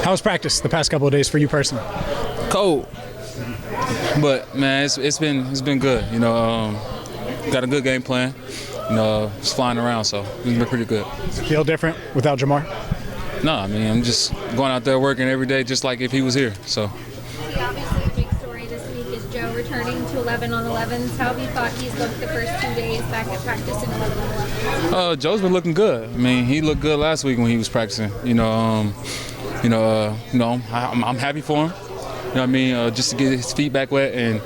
How's practice the past couple of days for you personally? Cold, but man, it's been good. Got a good game plan. Just flying around, so it's been pretty good. Does it feel different without Jamar? No, I mean I'm just going out there working every day, just like if he was here. So. Obviously, the big story this week is Joe returning to 11 on 11s. How have you thought he's looked the first 2 days back at practice in 11 on 11s? Joe's been looking good. I mean, he looked good last week when he was practicing. I'm happy for him. You know what I mean? Just to get his feet back wet, and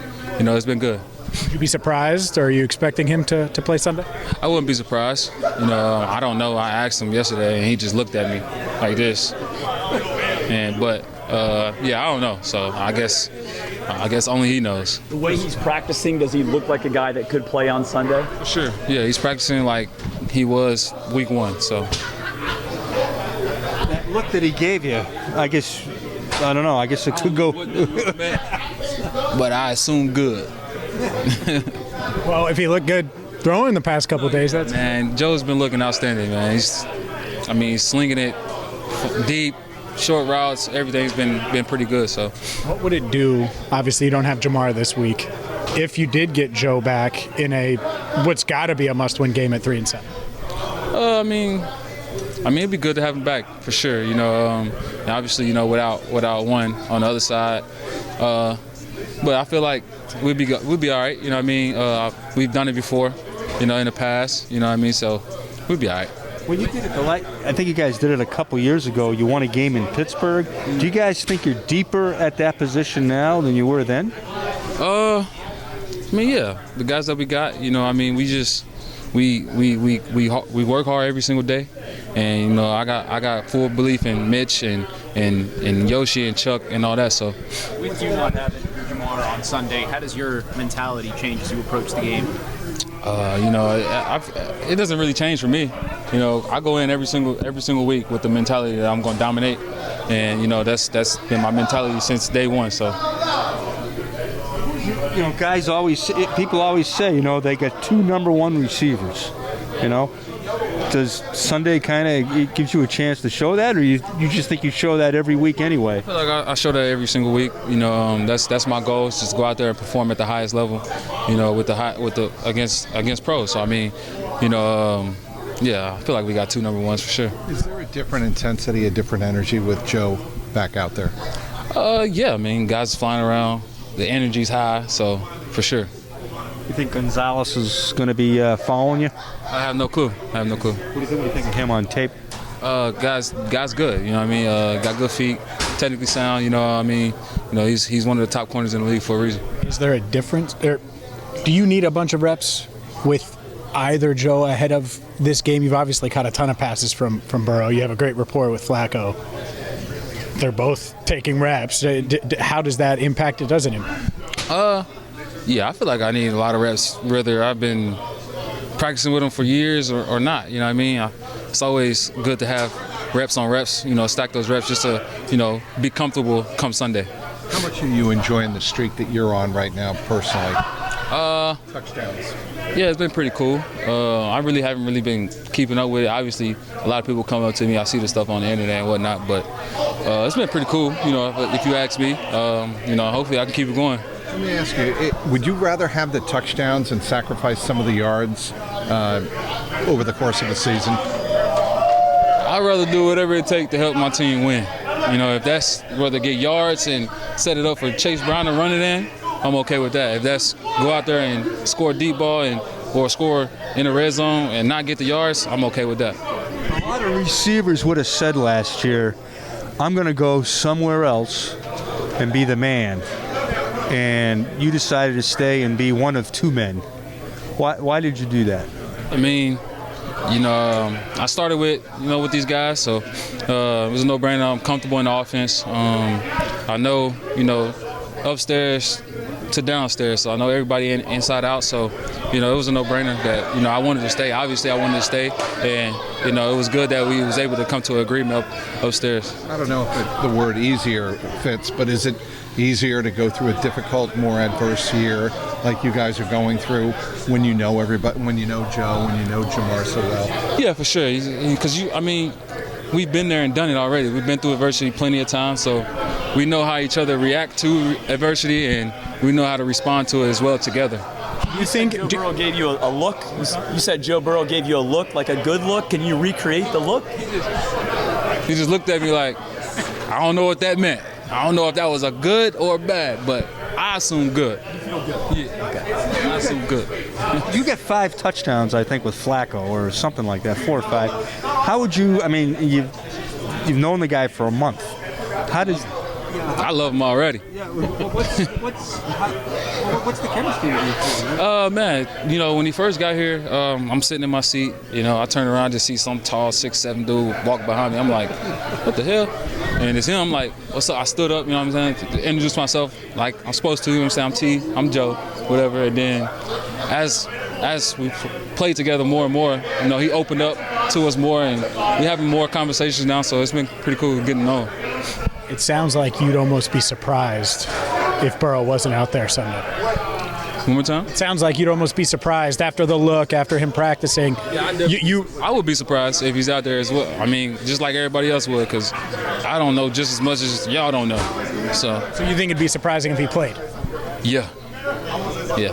it's been good. Would you be surprised, or are you expecting him to play Sunday? I wouldn't be surprised. I don't know. I asked him yesterday, and he just looked at me like this. But I don't know. So I guess only he knows. The way he's practicing, does he look like a guy that could play on Sunday? For sure. Yeah, he's practicing like he was week 1. So that look that he gave you, I don't know. I guess it could go. But I assume good. Well, if he looked good throwing the past couple of days, that's... Man, Joe's been looking outstanding, man. He's slinging it deep, short routes. Everything's been pretty good. So, what would it do? Obviously, you don't have Jamar this week. If you did get Joe back in what's got to be a must-win game at 3-7. It'd be good to have him back for sure. Obviously, without one on the other side. But I feel like we'd be all right. We've done it before, in the past. So we'd be all right. When you did it, I think you guys did it a couple years ago. You won a game in Pittsburgh. Do you guys think you're deeper at that position now than you were then? Yeah. The guys that we got, we just we work hard every single day, and I got full belief in Mitch and Yoshi and Chuck and all that. So with you not having Jamar on Sunday, how does your mentality change as you approach the game? It doesn't really change for me. I go in every single week with the mentality that I'm going to dominate, and that's been my mentality since day one. So. People always say, they got 2 number 1 receivers. Does Sunday kind of gives you a chance to show that, or you just think you show that every week anyway? I feel like I show that every single week. That's my goal, is just go out there and perform at the highest level. Against pros. So I feel like we got 2 number 1s for sure. Is there a different intensity, a different energy with Joe back out there? Guys flying around. The energy's high, so for sure. You think Gonzalez is going to be following you? I have no clue. What do you think of him on tape? Guy's good. Got good feet, technically sound. He's one of the top corners in the league for a reason. Is there a difference? Do you need a bunch of reps with either Joe ahead of this game? You've obviously caught a ton of passes from Burrow. You have a great rapport with Flacco. They're both taking reps. How does that impact it? Doesn't it? I feel like I need a lot of reps, whether I've been practicing with them for years or not. It's always good to have reps on reps, stack those reps just to, be comfortable come Sunday. How much are you enjoying the streak that you're on right now personally? Touchdowns. Yeah, it's been pretty cool. I really haven't been keeping up with it. Obviously, a lot of people come up to me. I see the stuff on the internet and whatnot, but it's been pretty cool, if you ask me. Hopefully I can keep it going. Let me ask you, would you rather have the touchdowns and sacrifice some of the yards over the course of the season? I'd rather do whatever it takes to help my team win. If that's whether get yards and set it up for Chase Brown to run it in, I'm okay with that. If that's go out there and score a deep ball or score in the red zone and not get the yards, I'm okay with that. A lot of receivers would have said last year, I'm going to go somewhere else and be the man. And you decided to stay and be one of 2 men. Why did you do that? I started with these guys, so it was a no-brainer. I'm comfortable in the offense. I know, upstairs to downstairs, so I know everybody inside out. So, it was a no-brainer that I wanted to stay. Obviously, I wanted to stay, and it was good that we was able to come to an agreement upstairs. I don't know if the word easier fits, but is it easier to go through a difficult, more adverse year like you guys are going through when you know everybody, when you know Joe, when you know Jamar so well? Yeah, for sure. Because we've been there and done it already. We've been through adversity plenty of times, so we know how each other react to adversity, and we know how to respond to it as well together. You think Joe Burrow gave you a look? You said Joe Burrow gave you a look, like a good look. Can you recreate the look? He just looked at me like, I don't know what that meant. I don't know if that was a good or bad, but I assume good. You feel good? Yeah. Okay. I assume good. You get 5 touchdowns, I think, with Flacco or something like that, 4 or 5. How would you? I mean, you've known the guy for a month. How does? I love him already. Yeah. What's the chemistry with you? Man, you know, when he first got here, I'm sitting in my seat. You know, I turn around to see some tall 6'7" dude walk behind me. I'm like, what the hell? And it's him. I'm like, what's up? I stood up, you know what I'm saying, to introduce myself like I'm supposed to. You know what I'm saying? I'm T, I'm Joe, whatever. And then as we played together more and more, you know, he opened up to us more, and we having more conversations now. So it's been pretty cool getting to know him. it sounds like you'd almost be surprised if Burrow wasn't out there Sunday? One more time? It sounds like you'd almost be surprised after the look, after him practicing. Yeah, I would be surprised if he's out there as well. I mean, just like everybody else would, because I don't know just as much as y'all don't know. So you think it'd be surprising if he played? Yeah. Yeah.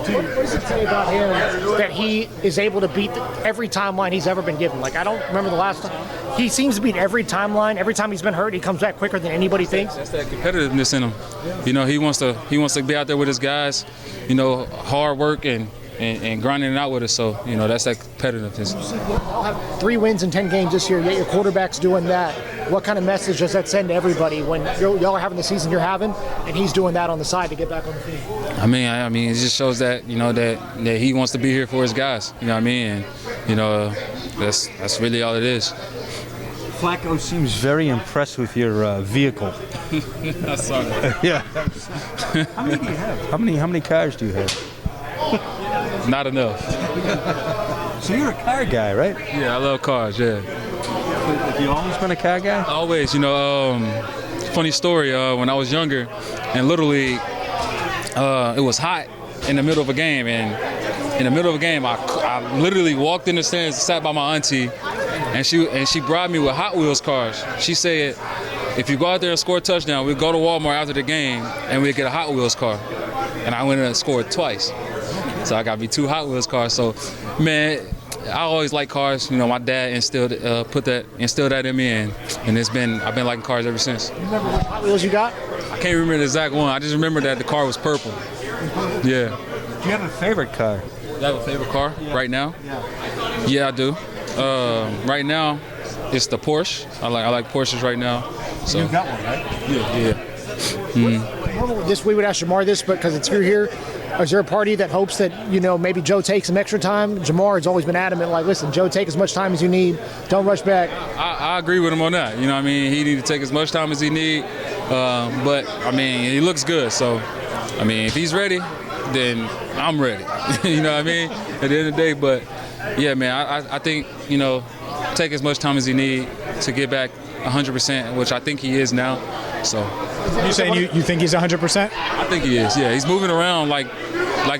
What does it say about him that he is able to beat every timeline he's ever been given? Like, I don't remember the last time. He seems to beat every timeline. Every time he's been hurt, he comes back quicker than anybody thinks. That's that competitiveness in him. You know, he wants to be out there with his guys, you know, hard work and grinding it out with us. So, you know, that's that competitiveness. Y'all have 3 wins in 10 games this year, yet your quarterback's doing that. What kind of message does that send to everybody when y'all are having the season you're having and he's doing that on the side to get back on the field? I mean, it just shows that, you know, that he wants to be here for his guys. You know what I mean? And, you know, that's really all it is. Flacco seems very impressed with your vehicle. Sorry. Yeah. How many do you have? How many cars do you have? Not enough. So you're a car guy, right? Yeah, I love cars, yeah. Have you always been a car guy? Always, you know, funny story, when I was younger, in Little League, it was hot in the middle of a game, and in the middle of a game, I literally walked in the stands, sat by my auntie, and she brought me with Hot Wheels cars. She said, if you go out there and score a touchdown, we'll go to Walmart after the game, and we'll get a Hot Wheels car. And I went and scored twice. So I got me 2 Hot Wheels cars. So, man, I always like cars. You know, my dad instilled that in me, and I've been liking cars ever since. You remember what Hot Wheels you got? I can't remember the exact one. I just remember that the car was purple. Yeah. Do you have a favorite car? Do I have a favorite car right now? Yeah, I do. Right now, it's the Porsche. I like Porsches right now. So. You got one, right? Yeah. We would ask Jamar this, but because it's here, is there a party that hopes that, you know, maybe Joe takes some extra time? Jamar has always been adamant, like, listen, Joe, take as much time as you need. Don't rush back. I agree with him on that. You know what I mean? He needs to take as much time as he need. But, I mean, he looks good. So, I mean, if he's ready, then I'm ready. You know what I mean? At the end of the day. But, yeah, man, I think, you know, take as much time as he need to get back 100%, which I think he is now. So. You saying you think he's 100%? I think he is, yeah. He's moving around like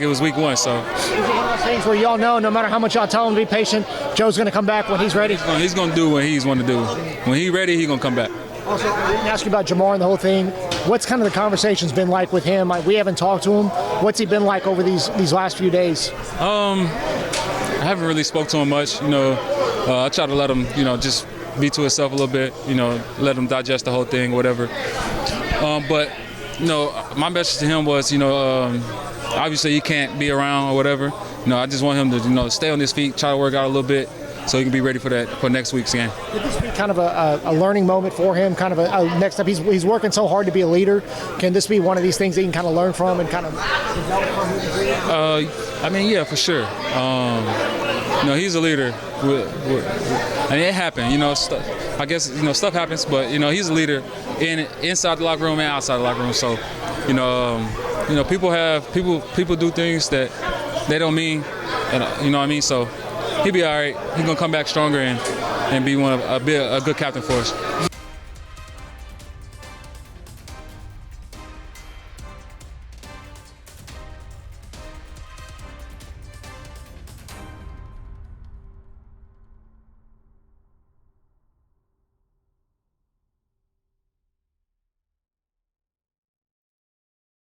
it was week 1, so. Is it one of those things where y'all know, no matter how much y'all tell him to be patient, Joe's going to come back when he's ready? He's going to do what he's want to do. When he's ready, he's going to come back. Also, I didn't ask you about Jamar and the whole thing. What's kind of the conversations been like with him? Like, we haven't talked to him. What's he been like over these last few days? I haven't really spoke to him much. You know, I try to let him, you know, just be to himself a little bit. You know, let him digest the whole thing, whatever. But, you know, my message to him was, you know, obviously he can't be around or whatever. You know, I just want him to, you know, stay on his feet, try to work out a little bit so he can be ready for next week's game. Could this be kind of a learning moment for him, kind of a next step? He's working so hard to be a leader. Can this be one of these things that he can kind of learn from and kind of develop from? I mean, yeah, for sure. You know, he's a leader. I mean, it happened, you know. I guess, you know, stuff happens, but, you know, he's a leader inside the locker room and outside the locker room. So, you know, people do things that they don't mean, and, you know what I mean. So he'll be all right. He's gonna come back stronger and be a good captain for us.